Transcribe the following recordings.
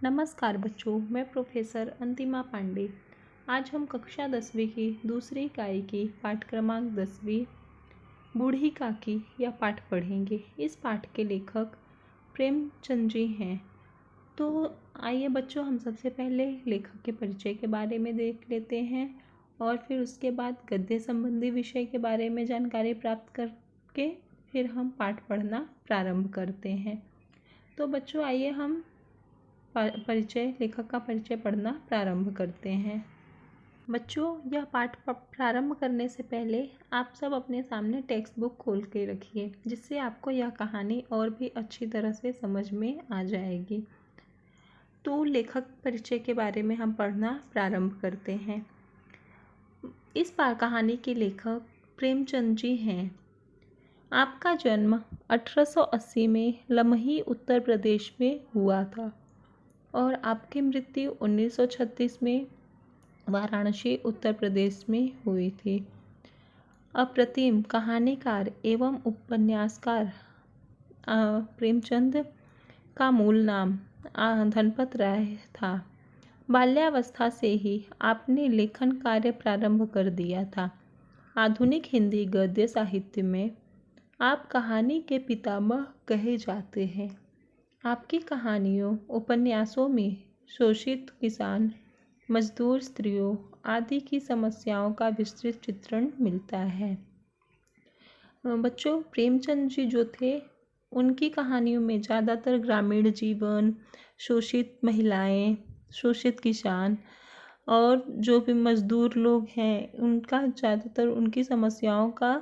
नमस्कार बच्चों, मैं प्रोफेसर अंतिमा पांडे। आज हम कक्षा 10वीं की दूसरी इकाई की पाठ क्रमांक 10वीं बूढ़ी काकी यह पाठ पढ़ेंगे। इस पाठ के लेखक प्रेमचंद जी हैं। तो आइए बच्चों, हम सबसे पहले लेखक के परिचय के बारे में देख लेते हैं और फिर उसके बाद गद्य संबंधी विषय के बारे में जानकारी प्राप्त करके फिर हम पाठ पढ़ना प्रारंभ करते हैं। तो बच्चों आइए हम लेखक का परिचय पढ़ना प्रारंभ करते हैं। बच्चों, यह पाठ प्रारंभ करने से पहले आप सब अपने सामने टेक्स्ट बुक खोल के रखिए, जिससे आपको यह कहानी और भी अच्छी तरह से समझ में आ जाएगी। तो लेखक परिचय के बारे में हम पढ़ना प्रारंभ करते हैं। इस कहानी के लेखक प्रेमचंद जी हैं। आपका जन्म 1880 में लमही उत्तर प्रदेश में हुआ था और आपकी मृत्यु 1936 में वाराणसी उत्तर प्रदेश में हुई थी। अप्रतिम कहानीकार एवं उपन्यासकार प्रेमचंद का मूल नाम धनपत राय था। बाल्यावस्था से ही आपने लेखन कार्य प्रारंभ कर दिया था। आधुनिक हिंदी गद्य साहित्य में आप कहानी के पितामह कहे जाते हैं। आपकी कहानियों उपन्यासों में शोषित किसान, मजदूर स्त्रियों आदि की समस्याओं का विस्तृत चित्रण मिलता है। बच्चों, प्रेमचंद जी जो थे, उनकी कहानियों में ज़्यादातर ग्रामीण जीवन, शोषित महिलाएं, शोषित किसान और जो भी मजदूर लोग हैं, उनका ज़्यादातर उनकी समस्याओं का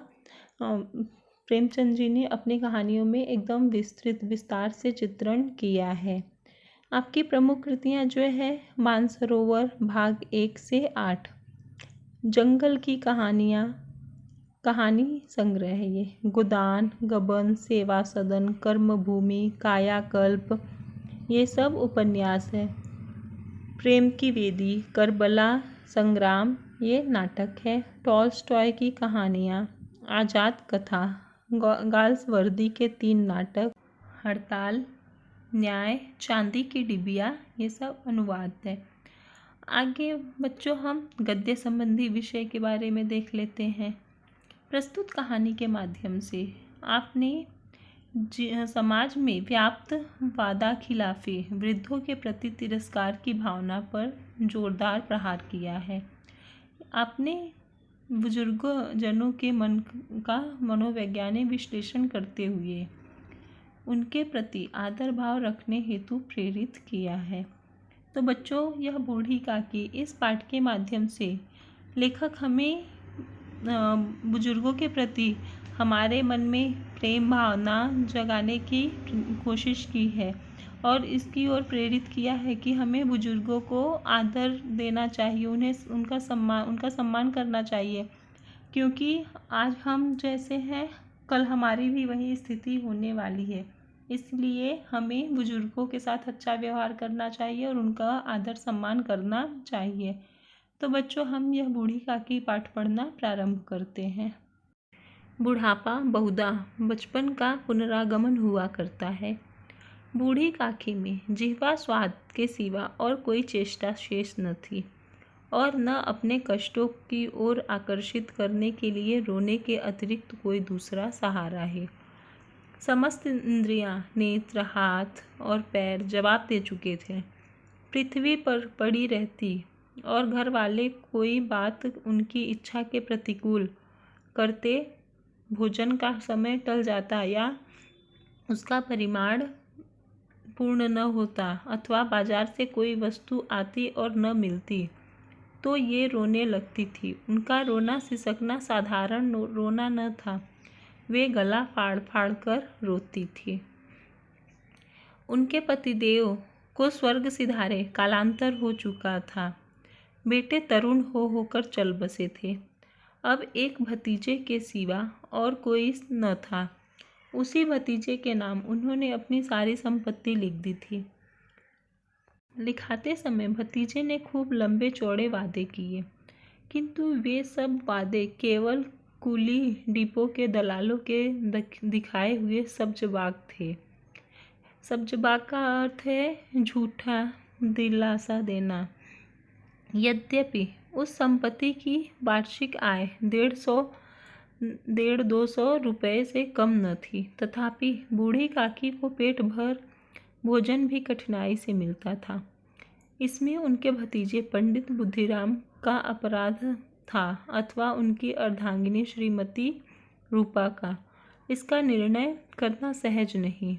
प्रेमचंद जी ने अपनी कहानियों में एकदम विस्तार से चित्रण किया है। आपकी प्रमुख कृतियाँ जो है मानसरोवर भाग 1 से 8, जंगल की कहानियाँ, कहानी संग्रह है ये, गोदान, गबन, सेवा सदन, कर्मभूमि, कायाकल्प, ये सब उपन्यास है। प्रेम की वेदी, करबला संग्राम, ये नाटक है। टॉलस्टॉय की कहानियाँ, आज़ाद कथा, गाल्सवर्दी के 3 नाटक, हड़ताल, न्याय, चांदी की डिबिया, ये सब अनुवाद है। आगे बच्चों हम गद्य संबंधी विषय के बारे में देख लेते हैं। प्रस्तुत कहानी के माध्यम से आपने समाज में व्याप्त वादाखिलाफी, वृद्धों के प्रति तिरस्कार की भावना पर जोरदार प्रहार किया है। आपने बुजुर्गों जनों के मन का मनोवैज्ञानिक विश्लेषण करते हुए उनके प्रति आदर भाव रखने हेतु प्रेरित किया है। तो बच्चों, यह बूढ़ी काकी, इस पाठ के माध्यम से लेखक हमें बुजुर्गों के प्रति हमारे मन में प्रेम भावना जगाने की कोशिश की है और इसकी ओर प्रेरित किया है कि हमें बुजुर्गों को आदर देना चाहिए, उन्हें उनका सम्मान करना चाहिए, क्योंकि आज हम जैसे हैं कल हमारी भी वही स्थिति होने वाली है। इसलिए हमें बुजुर्गों के साथ अच्छा व्यवहार करना चाहिए और उनका आदर सम्मान करना चाहिए। तो बच्चों, हम यह बूढ़ी काकी पाठ पढ़ना प्रारंभ करते हैं। बुढ़ापा बहुधा बचपन का पुनरागमन हुआ करता है। बूढ़ी काकी में जिह्वा स्वाद के सिवा और कोई चेष्टा शेष न थी और न अपने कष्टों की ओर आकर्षित करने के लिए रोने के अतिरिक्त कोई दूसरा सहारा है। समस्त इंद्रियां, नेत्र, हाथ और पैर जवाब दे चुके थे। पृथ्वी पर पड़ी रहती और घर वाले कोई बात उनकी इच्छा के प्रतिकूल करते, भोजन का समय टल जाता या उसका परिमाण पूर्ण न होता अथवा बाजार से कोई वस्तु आती और न मिलती, तो ये रोने लगती थी। उनका रोना सिसकना साधारण रोना न था, वे गला फाड़ फाड़ कर रोती थी। उनके पतिदेव को स्वर्ग सिधारे कालांतर हो चुका था। बेटे तरुण होकर चल बसे थे। अब एक भतीजे के सिवा और कोई न था। उसी भतीजे के नाम उन्होंने अपनी सारी संपत्ति लिख दी थी। लिखाते समय भतीजे ने खूब लंबे चौड़े वादे किए, किंतु वे सब वादे केवल कुली डिपो के दलालों के दिखाए हुए सब्जबाग थे। सब्जबाग का अर्थ है झूठा दिलासा देना। यद्यपि उस संपत्ति की वार्षिक आय 150-200 रुपये से कम न थी, तथापि बूढ़ी काकी को पेट भर भोजन भी कठिनाई से मिलता था। इसमें उनके भतीजे पंडित बुद्धिराम का अपराध था अथवा उनकी अर्धांगिनी श्रीमती रूपा का, इसका निर्णय करना सहज नहीं।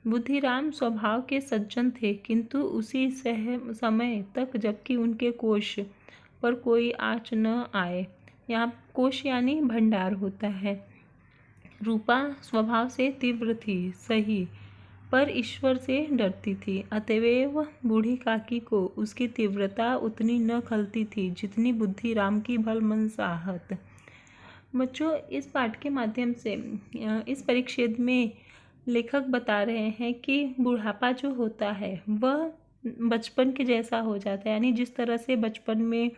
बुद्धिराम स्वभाव के सज्जन थे, किंतु उसी समय तक जबकि उनके कोष पर कोई आँच न आए। यहाँ कोष यानी भंडार होता है। रूपा स्वभाव से तीव्र थी, सही, पर ईश्वर से डरती थी, अतएव बूढ़ी काकी को उसकी तीव्रता उतनी न खलती थी जितनी बुद्धिराम की भलमनसाहत। बच्चों, इस पाठ के माध्यम से इस परिच्छेद में लेखक बता रहे हैं कि बुढ़ापा जो होता है वह बचपन के जैसा हो जाता है, यानी जिस तरह से बचपन में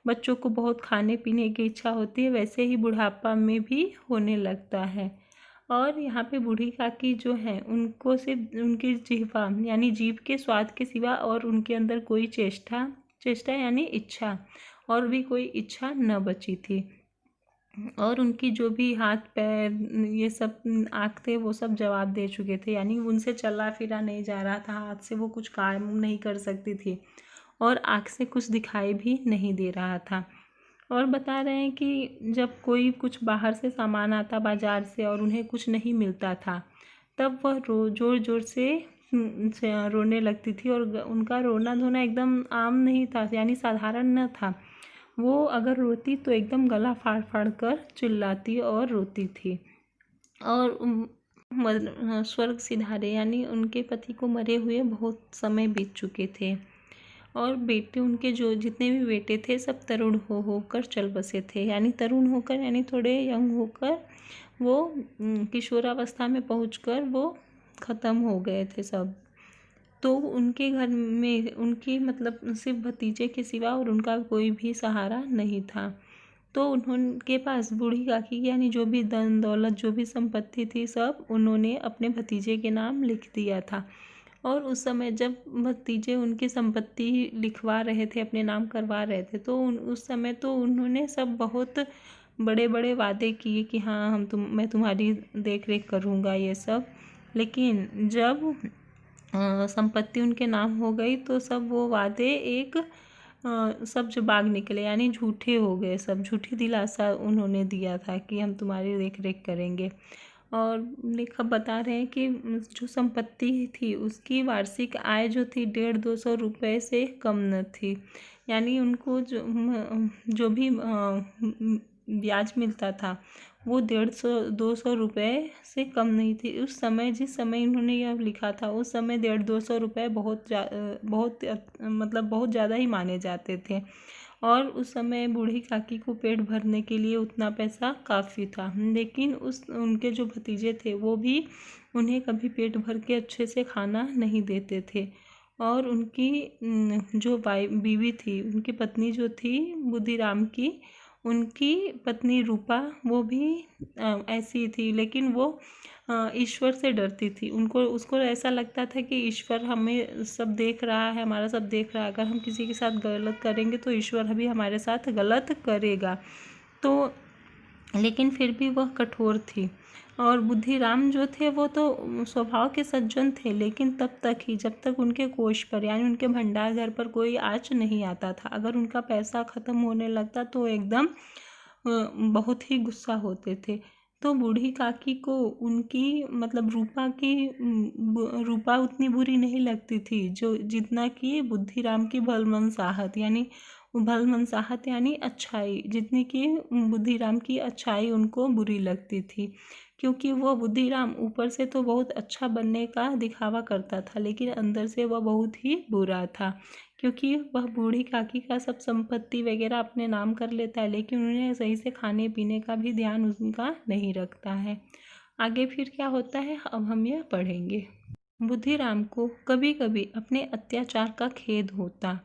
बच्चों को बहुत खाने पीने की इच्छा होती है, वैसे ही बुढ़ापा में भी होने लगता है। और यहाँ पे बूढ़ी काकी जो है उनको सिर्फ उनकी जिह्वा यानी जीभ के स्वाद के सिवा और उनके अंदर कोई चेष्टा यानी इच्छा और भी कोई इच्छा न बची थी। और उनकी जो भी हाथ पैर ये सब आँख थे वो सब जवाब दे चुके थे, यानी उनसे चला फिरा नहीं जा रहा था, हाथ से वो कुछ काम नहीं कर सकती थी और आँख से कुछ दिखाई भी नहीं दे रहा था। और बता रहे हैं कि जब कोई कुछ बाहर से सामान आता बाज़ार से और उन्हें कुछ नहीं मिलता था, तब वह ज़ोर ज़ोर से रोने लगती थी और उनका रोना धोना एकदम आम नहीं था, यानी साधारण न था। वो अगर रोती तो एकदम गला फाड़ फाड़ कर चिल्लाती और रोती थी। और स्वर्ग सिधारे यानी उनके पति को मरे हुए बहुत समय बीत चुके थे और बेटे उनके जो जितने भी बेटे थे सब तरुण होकर चल बसे थे, यानी तरुण होकर यानी थोड़े यंग होकर वो किशोरावस्था में पहुंचकर वो ख़त्म हो गए थे सब। तो उनके घर में उनकी मतलब सिर्फ भतीजे के सिवा और उनका कोई भी सहारा नहीं था। तो उनके पास बूढ़ी काकी यानी जो भी धन दौलत जो भी संपत्ति थी सब उन्होंने अपने भतीजे के नाम लिख दिया था। और उस समय जब भतीजे उनकी संपत्ति लिखवा रहे थे, अपने नाम करवा रहे थे, तो उस समय तो उन्होंने सब बहुत बड़े बड़े वादे किए कि हाँ मैं तुम्हारी देख रेख करूँगा ये सब। लेकिन जब संपत्ति उनके नाम हो गई तो सब वो वादे सब जो बाग निकले, यानी झूठे हो गए, सब झूठी दिलासा उन्होंने दिया था कि हम तुम्हारी देख रेख करेंगे। और लेखक बता रहे हैं कि जो संपत्ति थी उसकी वार्षिक आय जो थी 150-200 रुपये से कम न थी, यानी उनको जो भी ब्याज मिलता था वो 150-200 रुपये से कम नहीं थी। उस समय जिस समय इन्होंने यह लिखा था उस समय 150-200 रुपये बहुत ज़्यादा ही माने जाते थे और उस समय बूढ़ी काकी को पेट भरने के लिए उतना पैसा काफ़ी था। लेकिन उनके जो भतीजे थे वो भी उन्हें कभी पेट भर के अच्छे से खाना नहीं देते थे। और उनकी जो बीवी थी, उनकी पत्नी जो थी बुद्धिराम की, उनकी पत्नी रूपा वो भी ऐसी थी, लेकिन वो ईश्वर से डरती थी। उसको ऐसा लगता था कि ईश्वर हमें सब देख रहा है, हमारा सब देख रहा है, अगर हम किसी के साथ गलत करेंगे तो ईश्वर भी हमारे साथ गलत करेगा। तो लेकिन फिर भी वह कठोर थी। और बुद्धिराम जो थे वो तो स्वभाव के सज्जन थे, लेकिन तब तक ही जब तक उनके कोष पर यानी उनके भंडार घर पर कोई आँच नहीं आता था। अगर उनका पैसा ख़त्म होने लगता तो एकदम बहुत ही गुस्सा होते थे। तो बूढ़ी काकी को उनकी मतलब रूपा उतनी बुरी नहीं लगती थी जो जितना कि बुद्धिराम की भलमनसाहत यानी अच्छाई, जितनी कि बुद्धिराम की अच्छाई उनको बुरी लगती थी। क्योंकि वह बुद्धिराम ऊपर से तो बहुत अच्छा बनने का दिखावा करता था, लेकिन अंदर से वह बहुत ही बुरा था। क्योंकि वह बूढ़ी काकी का सब संपत्ति वगैरह अपने नाम कर लेता है, लेकिन उन्हें सही से खाने पीने का भी ध्यान उनका नहीं रखता है। आगे फिर क्या होता है अब हम यह पढ़ेंगे। बुद्धिराम को कभी कभी अपने अत्याचार का खेद होता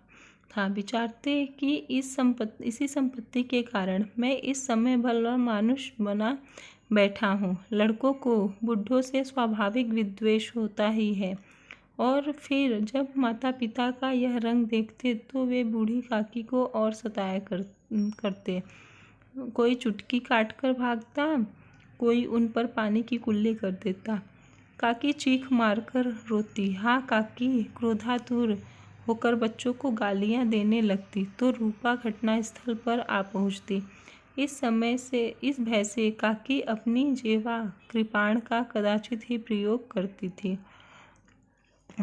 था। विचारते कि इसी संपत्ति के कारण मैं इस समय भला मानुष बना बैठा हूँ। लड़कों को बुढ़ों से स्वाभाविक विद्वेष होता ही है। और फिर जब माता पिता का यह रंग देखते तो वे बूढ़ी काकी को और सताया करते। कोई चुटकी काट कर भागता, कोई उन पर पानी की कुल्ली कर देता। काकी चीख मारकर रोती, हाँ काकी क्रोधातुर होकर बच्चों को गालियाँ देने लगती तो रूपा घटनास्थल पर आ पहुँचती। इस भय से काकी अपनी जेवा कृपाण का कदाचित ही प्रयोग करती थी।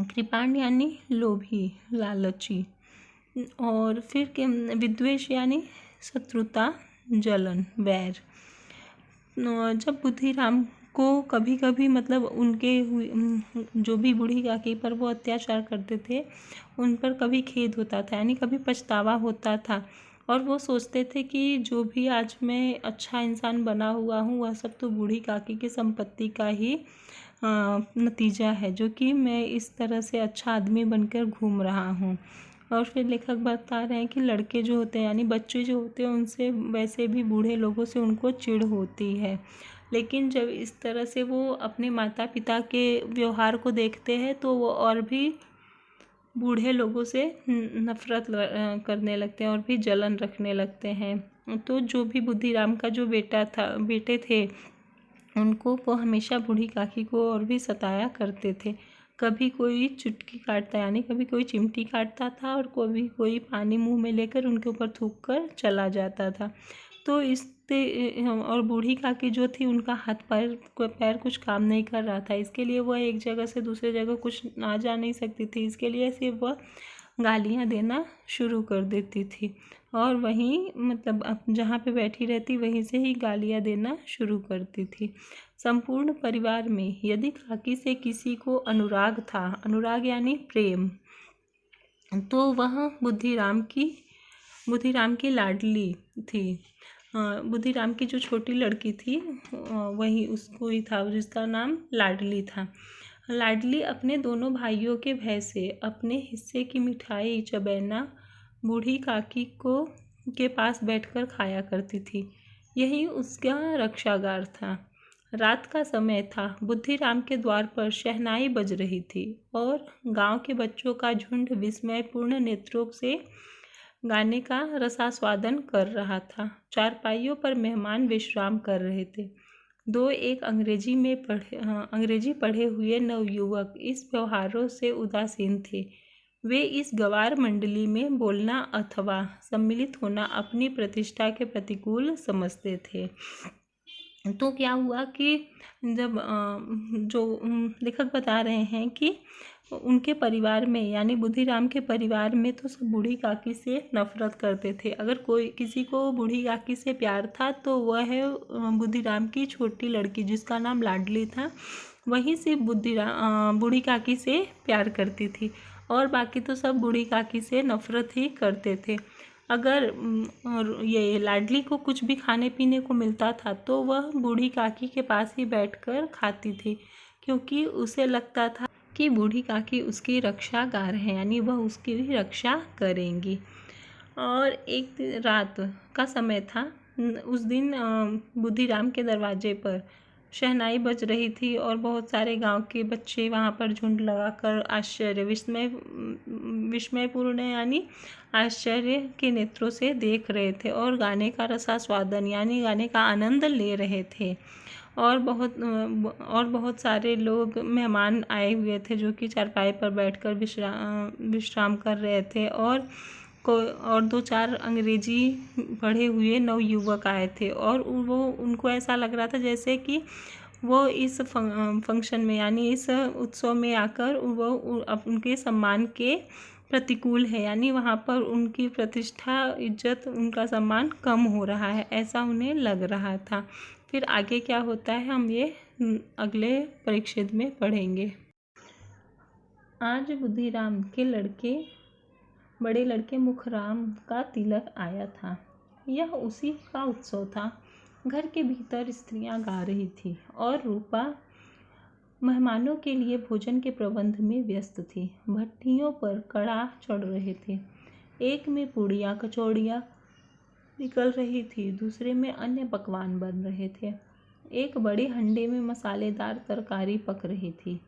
कृपाण यानी लोभी, लालची, और फिर विद्वेष यानी शत्रुता, जलन, वैर। जब बुद्धिराम को कभी कभी मतलब उनके जो भी बूढ़ी काकी पर वो अत्याचार करते थे उन पर कभी खेद होता था, यानी कभी पछतावा होता था, और वो सोचते थे कि जो भी आज मैं अच्छा इंसान बना हुआ हूँ वह सब तो बूढ़ी काकी की संपत्ति का ही नतीजा है, जो कि मैं इस तरह से अच्छा आदमी बनकर घूम रहा हूँ। और फिर लेखक बता रहे हैं कि लड़के जो होते हैं यानी बच्चे जो होते हैं उनसे वैसे भी बूढ़े लोगों से उनको चिढ़ होती है, लेकिन जब इस तरह से वो अपने माता पिता के व्यवहार को देखते हैं तो वो और भी बूढ़े लोगों से नफरत करने लगते हैं और भी जलन रखने लगते हैं। तो जो भी बुद्धिराम का जो बेटे थे उनको वो हमेशा बूढ़ी काकी को और भी सताया करते थे। कभी कोई चुटकी काटता यानी कभी कोई चिमटी काटता था और कभी कोई पानी मुंह में लेकर उनके ऊपर थूक कर चला जाता था। तो और बूढ़ी काकी जो थी उनका हाथ पैर कुछ काम नहीं कर रहा था, इसके लिए वह एक जगह से दूसरे जगह कुछ आ जा नहीं सकती थी, इसके लिए सिर्फ वह गालियाँ देना शुरू कर देती थी और वहीं मतलब अब जहाँ पे बैठी रहती वहीं से ही गालियाँ देना शुरू करती थी। संपूर्ण परिवार में यदि काकी से किसी को अनुराग था, अनुराग यानी प्रेम, तो वह बुद्धिराम की लाडली थी। बुद्धिराम की जो छोटी लड़की थी वही उसको ही था जिसका नाम लाडली था। लाडली अपने दोनों भाइयों के भय से अपने हिस्से की मिठाई चबैना बूढ़ी काकी के पास बैठकर खाया करती थी। यही उसका रक्षागार था। रात का समय था। बुद्धिराम के द्वार पर शहनाई बज रही थी और गांव के बच्चों का झुंड विस्मयपूर्ण नेत्रों से गाने का रसास्वादन कर रहा था। चारपाइयों पर मेहमान विश्राम कर रहे थे। एक अंग्रेजी पढ़े हुए नवयुवक इस व्यवहारों से उदासीन थे। वे इस गवार मंडली में बोलना अथवा सम्मिलित होना अपनी प्रतिष्ठा के प्रतिकूल समझते थे। तो क्या हुआ कि जब जो लेखक बता रहे हैं कि उनके परिवार में यानी बुद्धिराम के परिवार में तो सब बूढ़ी काकी से नफरत करते थे। अगर किसी को बूढ़ी काकी से प्यार था तो वह है बुद्धिराम की छोटी लड़की जिसका नाम लाडली था, वही सिर्फ बूढ़ी काकी से प्यार करती थी और बाकी तो सब बूढ़ी काकी से नफरत ही करते थे। अगर ये लाडली को कुछ भी खाने पीने को मिलता था तो वह बूढ़ी काकी के पास ही बैठकर खाती थी, क्योंकि उसे लगता था कि बूढ़ी काकी उसकी रक्षागार है, यानी वह उसकी भी रक्षा करेंगी। और एक रात का समय था। उस दिन बुद्धिराम के दरवाजे पर शहनाई बज रही थी और बहुत सारे गांव के बच्चे वहां पर झुंड लगाकर विस्मयपूर्ण यानी आश्चर्य के नेत्रों से देख रहे थे और गाने का रसास्वादन यानी गाने का आनंद ले रहे थे। और बहुत सारे लोग मेहमान आए हुए थे जो कि चारपाई पर बैठकर विश्राम कर रहे थे और 2-4 अंग्रेजी पढ़े हुए नवयुवक आए थे और उनको ऐसा लग रहा था जैसे कि वो इस फंक्शन में यानी इस उत्सव में आकर वो उनके सम्मान के प्रतिकूल है, यानी वहाँ पर उनकी प्रतिष्ठा, इज्जत, उनका सम्मान कम हो रहा है, ऐसा उन्हें लग रहा था। फिर आगे क्या होता है हम ये अगले परिच्छेद में पढ़ेंगे। आज बुद्धिराम के बड़े लड़के मुखराम का तिलक आया था। यह उसी का उत्सव था। घर के भीतर स्त्रियां गा रही थी और रूपा मेहमानों के लिए भोजन के प्रबंध में व्यस्त थी। भट्टियों पर कड़ाह चढ़ रहे थे। एक में पूड़ियाँ कचौड़ियाँ निकल रही थी, दूसरे में अन्य पकवान बन रहे थे। एक बड़े हंडे में मसालेदार तरकारी पक रही थी।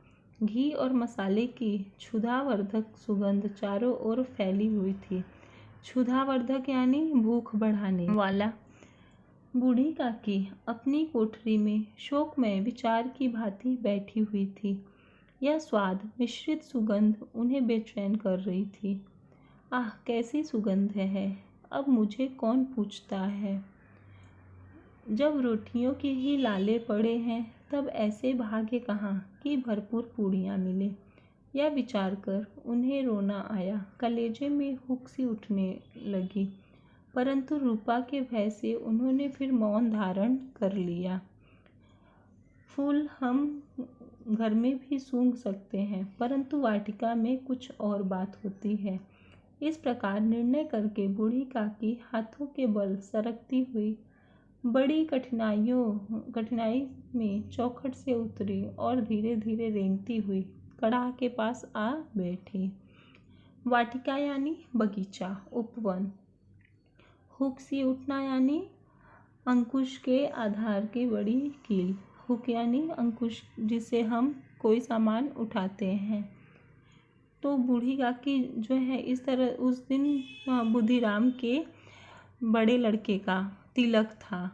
घी और मसाले की क्षुधावर्धक सुगंध चारों ओर फैली हुई थी। क्षुधावर्धक यानी भूख बढ़ाने वाला। बूढ़ी काकी अपनी कोठरी में शोकमय विचार की भांति बैठी हुई थी। यह स्वाद मिश्रित सुगंध उन्हें बेचैन कर रही थी। आह, कैसी सुगंध है! अब मुझे कौन पूछता है? जब रोटियों के ही लाले पड़े हैं तब ऐसे भाग्य कहाँ कि भरपूर पूड़ियाँ मिले। यह विचार कर उन्हें रोना आया। कलेजे में हुक सी उठने लगी, परंतु रूपा के भय से उन्होंने फिर मौन धारण कर लिया। फूल हम घर में भी सूंघ सकते हैं, परंतु वाटिका में कुछ और बात होती है। इस प्रकार निर्णय करके बूढ़ी काकी हाथों के बल सरकती हुई बड़ी कठिनाई में चौखट से उतरी और धीरे धीरे रेंगती हुई कड़ाह के पास आ बैठी। वाटिका यानी बगीचा, उपवन। हुक सी उठना यानी अंकुश के आधार की बड़ी कील। हुक यानी अंकुश जिसे हम कोई सामान उठाते हैं। तो बूढ़ी काकी जो है इस तरह उस दिन बुद्धिराम के बड़े लड़के का तिलक था,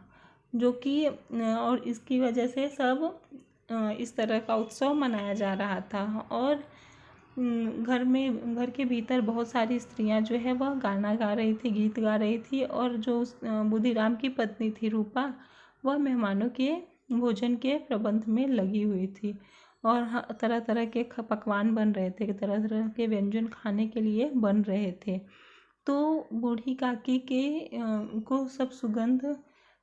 जो कि और इसकी वजह से सब इस तरह का उत्सव मनाया जा रहा था। और घर के भीतर बहुत सारी स्त्रियां जो है वह गाना गा रही थी, गीत गा रही थी। और जो बुद्धिराम की पत्नी थी रूपा, वह मेहमानों के भोजन के प्रबंध में लगी हुई थी। और तरह तरह के पकवान बन रहे थे, तरह तरह के व्यंजन खाने के लिए बन रहे थे। तो बूढ़ी काकी को सब सुगंध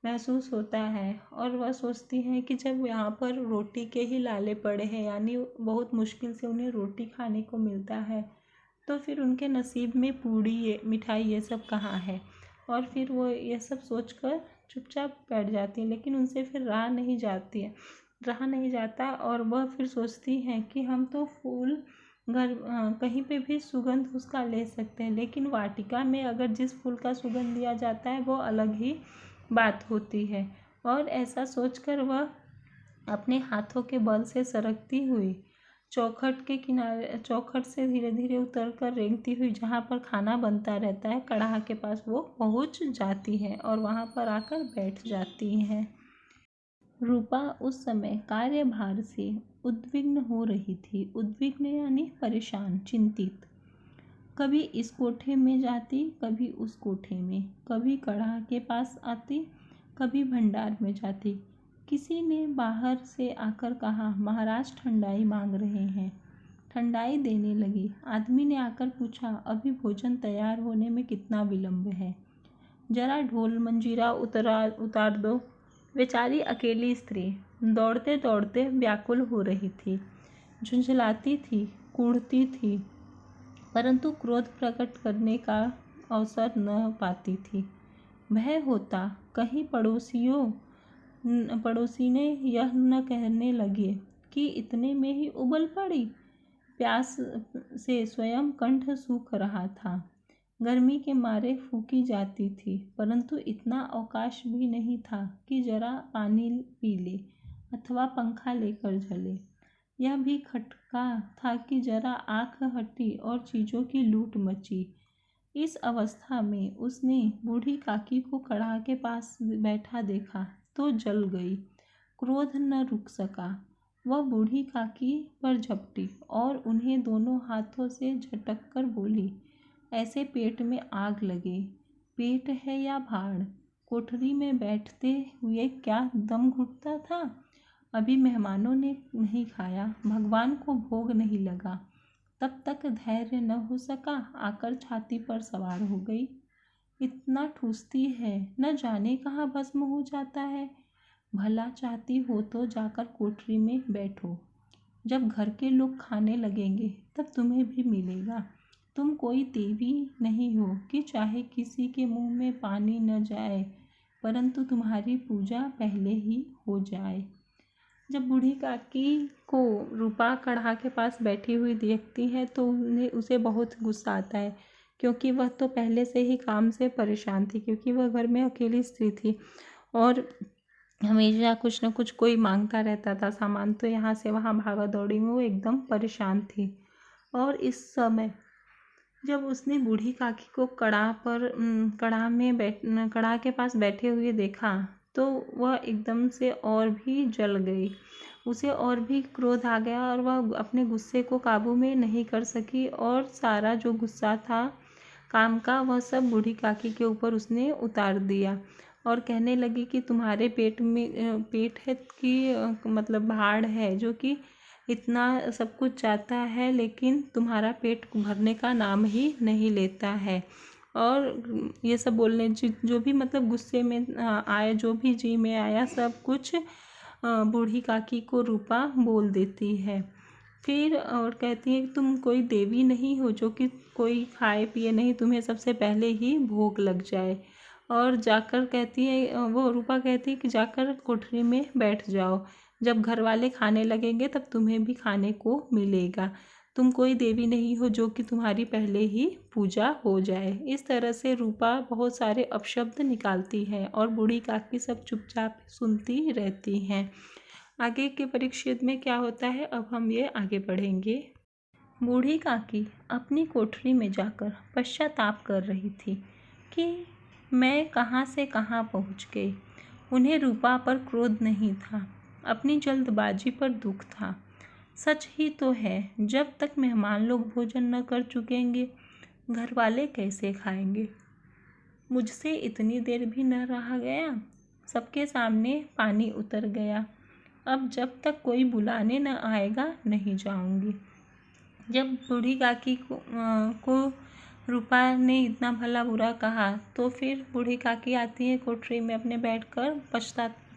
महसूस होता है और वह सोचती हैं कि जब यहाँ पर रोटी के ही लाले पड़े हैं, यानी बहुत मुश्किल से उन्हें रोटी खाने को मिलता है, तो फिर उनके नसीब में पूड़ी मिठाई ये सब कहाँ है। और फिर वो ये सब सोचकर चुपचाप बैठ जाती है, लेकिन उनसे फिर रहा नहीं जाता। और वह फिर सोचती हैं कि हम तो फूल घर कहीं पे भी सुगंध उसका ले सकते हैं, लेकिन वाटिका में अगर जिस फूल का सुगंध दिया जाता है वो अलग ही बात होती है। और ऐसा सोचकर वह अपने हाथों के बल से सरकती हुई चौखट से धीरे धीरे उतरकर रेंगती हुई जहाँ पर खाना बनता रहता है कड़ाह के पास वो पहुँच जाती है और वहाँ पर आकर बैठ जाती हैं। रूपा उस समय कार्यभार से उद्विग्न हो रही थी। उद्विग्न यानी परेशान, चिंतित। कभी इस कोठे में जाती, कभी उस कोठे में, कभी कड़ाह के पास आती, कभी भंडार में जाती। किसी ने बाहर से आकर कहा, महाराज ठंडाई मांग रहे हैं। ठंडाई देने लगी। आदमी ने आकर पूछा, अभी भोजन तैयार होने में कितना विलंब है? जरा ढोल मंजीरा उतार दो। बेचारी अकेली स्त्री दौड़ते दौड़ते व्याकुल हो रही थी, झुंझलाती थी, कूढ़ती थी, परंतु क्रोध प्रकट करने का अवसर न पाती थी। भय होता कहीं पड़ोसी ने यह न कहने लगे कि इतने में ही उबल पड़ी। प्यास से स्वयं कंठ सूख रहा था, गर्मी के मारे फूकी जाती थी, परंतु इतना अवकाश भी नहीं था कि जरा पानी पी ले अथवा पंखा लेकर चले। यह भी खटका था कि जरा आँख हटी और चीज़ों की लूट मची। इस अवस्था में उसने बूढ़ी काकी को कड़ाह के पास बैठा देखा तो जल गई। क्रोध न रुक सका। वह बूढ़ी काकी पर झपटी और उन्हें दोनों हाथों से झटक कर बोली, ऐसे पेट में आग लगे। पेट है या भाड़? कोठरी में बैठते हुए क्या दम घुटता था? अभी मेहमानों ने नहीं खाया, भगवान को भोग नहीं लगा, तब तक धैर्य न हो सका, आकर छाती पर सवार हो गई। इतना ठूसती है, न जाने कहाँ भस्म हो जाता है। भला चाहती हो तो जाकर कोठरी में बैठो। जब घर के लोग खाने लगेंगे तब तुम्हें भी मिलेगा। तुम कोई देवी नहीं हो कि चाहे किसी के मुंह में पानी न जाए, परंतु तुम्हारी पूजा पहले ही हो जाए। जब बूढ़ी काकी को रूपा कड़ाह के पास बैठी हुई देखती है तो उसे बहुत गुस्सा आता है, क्योंकि वह तो पहले से ही काम से परेशान थी, क्योंकि वह घर में अकेली स्त्री थी और हमेशा कुछ न कुछ कोई मांगता रहता था सामान, तो यहाँ से वहाँ भागा दौड़ी में वो एकदम परेशान थी। और इस समय जब उसने बूढ़ी काकी को कड़ाह के पास बैठे हुए देखा, तो वह एकदम से और भी जल गई। उसे और भी क्रोध आ गया और वह अपने गुस्से को काबू में नहीं कर सकी, और सारा जो गुस्सा था काम का वह सब बूढ़ी काकी के ऊपर उसने उतार दिया। और कहने लगी कि तुम्हारे पेट में पेट है कि मतलब भाड़ है, जो कि इतना सब कुछ चाहता है लेकिन तुम्हारा पेट भरने का नाम ही नहीं लेता है। और ये सब बोलने जो भी मतलब गुस्से में आया, जो भी जी में आया, सब कुछ बूढ़ी काकी को रूपा बोल देती है। फिर और कहती है कि तुम कोई देवी नहीं हो जो कि कोई खाए पिए नहीं, तुम्हें सबसे पहले ही भूख लग जाए। और जाकर कहती है, वो रूपा कहती है कि जाकर कोठरी में बैठ जाओ, जब घर वाले खाने लगेंगे तब तुम्हें भी खाने को मिलेगा। तुम कोई देवी नहीं हो जो कि तुम्हारी पहले ही पूजा हो जाए। इस तरह से रूपा बहुत सारे अपशब्द निकालती है और बूढ़ी काकी सब चुपचाप सुनती रहती हैं। आगे के परिच्छेद में क्या होता है, अब हम ये आगे पढ़ेंगे। बूढ़ी काकी अपनी कोठरी में जाकर पश्चाताप कर रही थी कि मैं कहाँ से कहाँ पहुँच गई। उन्हें रूपा पर क्रोध नहीं था, अपनी जल्दबाजी पर दुख था। सच ही तो है, जब तक मेहमान लोग भोजन न कर चुकेंगे, घर वाले कैसे खाएंगे। मुझसे इतनी देर भी न रहा गया, सबके सामने पानी उतर गया। अब जब तक कोई बुलाने न आएगा नहीं जाऊंगी। जब बूढ़ी काकी को रूपा ने इतना भला बुरा कहा, तो फिर बूढ़ी काकी आती है कोठरी में अपने बैठकर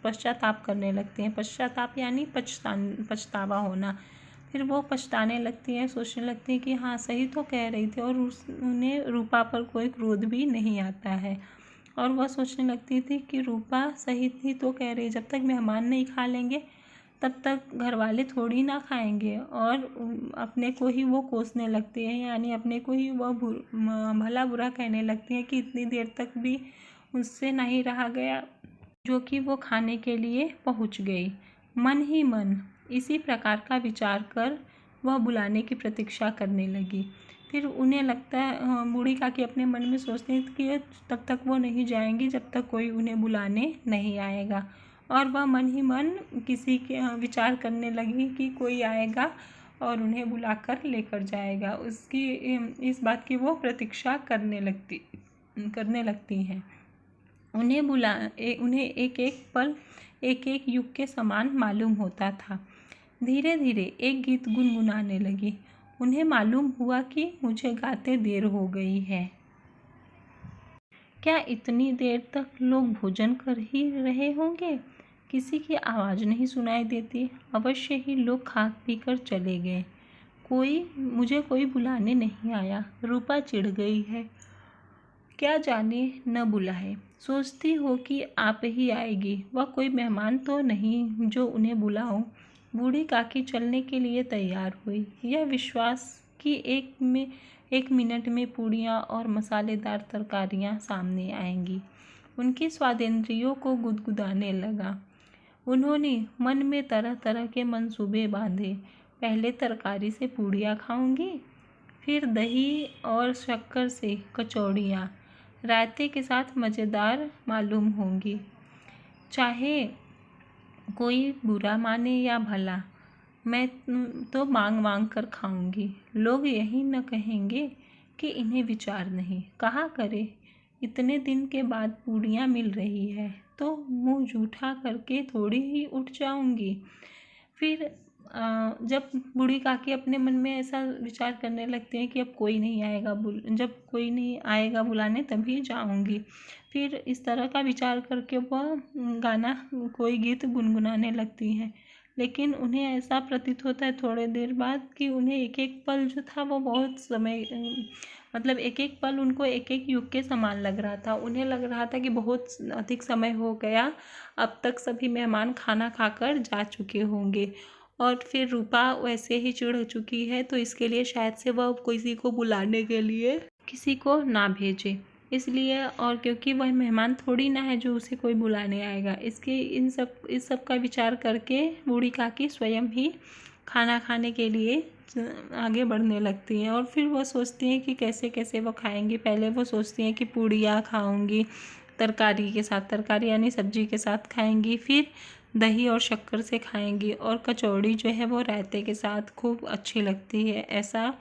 पश्चाताप करने लगती हैं। पश्चाताप यानी पछतावा होना। फिर वो पछताने लगती है, सोचने लगती है कि हाँ सही तो कह रही थी, और उन्हें रूपा पर कोई क्रोध भी नहीं आता है। और वह सोचने लगती थी कि रूपा सही थी तो कह रही, जब तक मेहमान नहीं खा लेंगे तब तक घर वाले थोड़ी ना खाएंगे। और अपने को ही वो कोसने लगती है, यानी अपने को ही वह भला बुरा कहने लगती है कि इतनी देर तक भी उससे नहीं रहा गया, जो कि वो खाने के लिए पहुंच गई। मन ही मन इसी प्रकार का विचार कर वह बुलाने की प्रतीक्षा करने लगी। फिर उन्हें लगता है, बूढ़ी काकी अपने मन में सोचती है कि तब तक वो नहीं जाएंगी जब तक कोई उन्हें बुलाने नहीं आएगा। और वह मन ही मन किसी के विचार करने लगी कि कोई आएगा और उन्हें बुलाकर लेकर जाएगा। उसकी इस बात की वो प्रतीक्षा करने लगती हैं। उन्हें एक एक पल एक एक युग के समान मालूम होता था। धीरे धीरे एक गीत गुनगुनाने लगी। उन्हें मालूम हुआ कि मुझे गाते देर हो गई है। क्या इतनी देर तक लोग भोजन कर ही रहे होंगे? किसी की आवाज़ नहीं सुनाई देती। अवश्य ही लोग खा पी कर चले गए। मुझे कोई बुलाने नहीं आया। रूपा चिढ़ गई है, क्या जाने न बुलाए। सोचती हो कि आप ही आएगी, वह कोई मेहमान तो नहीं जो उन्हें बुलाऊं। बूढ़ी काकी चलने के लिए तैयार हुई, यह विश्वास कि एक मिनट में पूड़ियाँ और मसालेदार तरकारियाँ सामने आएंगी। उनकी स्वादेंद्रियों को गुदगुदाने लगा। उन्होंने मन में तरह तरह के मंसूबे बांधे। पहले तरकारी से पूड़ियाँ खाऊंगी, फिर दही और शक्कर से कचौड़ियाँ रायते के साथ मज़ेदार मालूम होंगी। चाहे कोई बुरा माने या भला, मैं तो मांग मांग कर खाऊंगी। लोग यही न कहेंगे कि इन्हें विचार नहीं। कहा करे, इतने दिन के बाद पूड़ियाँ मिल रही है तो मुंह जूठा करके थोड़ी ही उठ जाऊंगी। फिर जब बूढ़ी काकी अपने मन में ऐसा विचार करने लगते हैं कि अब कोई नहीं आएगा, जब कोई नहीं आएगा बुलाने तभी जाऊंगी। फिर इस तरह का विचार करके वह कोई गीत गुनगुनाने लगती हैं। लेकिन उन्हें ऐसा प्रतीत होता है थोड़े देर बाद कि उन्हें एक एक पल जो था वो बहुत समय मतलब एक एक पल उनको एक एक युग के समान लग रहा था। उन्हें लग रहा था कि बहुत अधिक समय हो गया, अब तक सभी मेहमान खाना खाकर जा चुके होंगे। और फिर रूपा वैसे ही चिढ़ चुकी है, तो इसके लिए शायद से वह किसी को बुलाने के लिए किसी को ना भेजे। इसलिए, और क्योंकि वह मेहमान थोड़ी ना है जो उसे कोई बुलाने आएगा, इस सब का विचार करके बूढ़ी काकी स्वयं ही खाना खाने के लिए आगे बढ़ने लगती हैं। और फिर वो सोचती हैं कि कैसे कैसे वो खाएंगी। पहले वो सोचती हैं कि पूड़ियाँ खाऊंगी तरकारी के साथ, तरकारी यानी सब्जी के साथ खाएंगी, फिर दही और शक्कर से खाएंगी, और कचौड़ी जो है वो रायते के साथ खूब अच्छी लगती है। ऐसा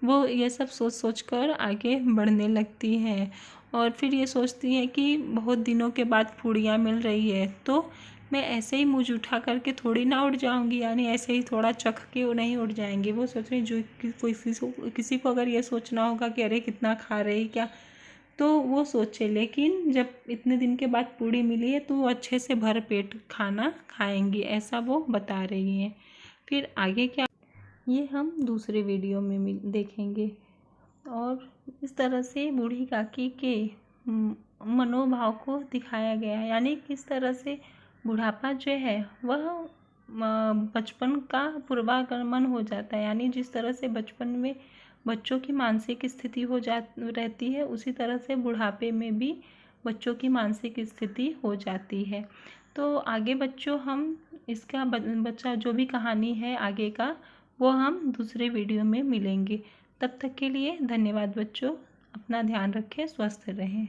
वो ये सब सोच सोच कर आगे बढ़ने लगती हैं। और फिर ये सोचती हैं कि बहुत दिनों के बाद पूड़ियाँ मिल रही है, तो मैं ऐसे ही मुँह उठा करके थोड़ी ना उठ जाऊंगी, यानी ऐसे ही थोड़ा चख के वो नहीं उठ जाएंगी। वो सोच रही जो किसी को अगर ये सोचना होगा कि अरे कितना खा रही क्या, तो वो सोचे, लेकिन जब इतने दिन के बाद पूड़ी मिली है तो वो अच्छे से भर पेट खाना खाएंगी, ऐसा वो बता रही हैं। फिर आगे क्या, ये हम दूसरे वीडियो में देखेंगे। और इस तरह से बूढ़ी काकी के मनोभाव को दिखाया गया है, यानी किस तरह से बुढ़ापा जो है वह बचपन का पूर्वागमन हो जाता है। यानी जिस तरह से बचपन में बच्चों की मानसिक स्थिति रहती है, उसी तरह से बुढ़ापे में भी बच्चों की मानसिक स्थिति हो जाती है। तो आगे बच्चों हम इसका बच्चा जो भी कहानी है आगे का, वो हम दूसरे वीडियो में मिलेंगे। तब तक के लिए धन्यवाद बच्चों, अपना ध्यान रखें, स्वस्थ रहें।